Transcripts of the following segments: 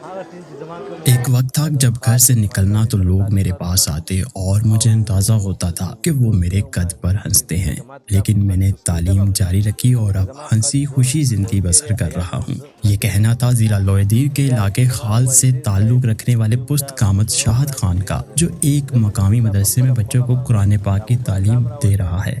ایک وقت تھا جب گھر سے نکلنا تو لوگ میرے پاس آتے اور مجھے اندازہ ہوتا تھا کہ وہ میرے قد پر ہنستے ہیں، لیکن میں نے تعلیم جاری رکھی اور اب ہنسی خوشی زندگی بسر کر رہا ہوں۔ یہ کہنا تھا ضلع لوہدیر کے علاقے خال سے تعلق رکھنے والے پست کامت شاہد خان کا، جو ایک مقامی مدرسے میں بچوں کو قرآن پاک کی تعلیم دے رہا ہے۔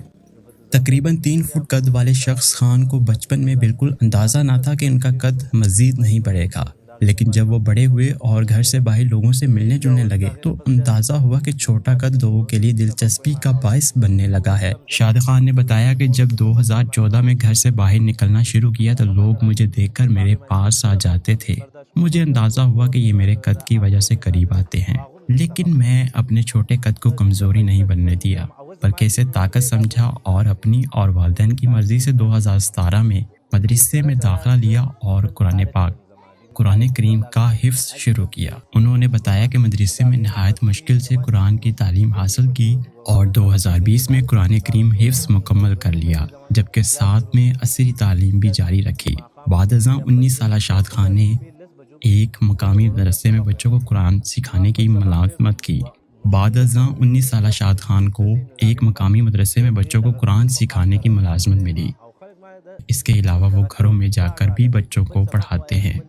تقریباً 3 فٹ قد والے شخص خان کو بچپن میں بالکل اندازہ نہ تھا کہ ان کا قد مزید نہیں بڑھے گا، لیکن جب وہ بڑے ہوئے اور گھر سے باہر لوگوں سے ملنے جلنے لگے تو اندازہ ہوا کہ چھوٹا قد لوگوں کے لیے دلچسپی کا باعث بننے لگا ہے۔ شاد خان نے بتایا کہ جب 2014 میں گھر سے باہر نکلنا شروع کیا تو لوگ مجھے دیکھ کر میرے پاس آ جاتے تھے۔ مجھے اندازہ ہوا کہ یہ میرے قد کی وجہ سے قریب آتے ہیں، لیکن میں اپنے چھوٹے قد کو کمزوری نہیں بننے دیا، بلکہ اسے طاقت سمجھا اور اپنی اور والدین کی مرضی سے 2017 میں مدرسے میں داخلہ لیا اور قرآن کریم کا حفظ شروع کیا۔ انہوں نے بتایا کہ مدرسے میں نہایت مشکل سے قرآن کی تعلیم حاصل کی اور 2020 میں قرآن کریم حفظ مکمل کر لیا، جبکہ ساتھ میں عصری تعلیم بھی جاری رکھی۔ بعد ازاں 19 سالہ شاد خان نے ایک مقامی مدرسے میں بچوں کو قرآن سکھانے کی ملازمت کی۔ بعد ازاں 19 سالہ شاد خان کو ایک مقامی مدرسے میں بچوں کو قرآن سکھانے کی ملازمت ملی۔ اس کے علاوہ وہ گھروں میں جا کر بھی بچوں کو پڑھاتے ہیں۔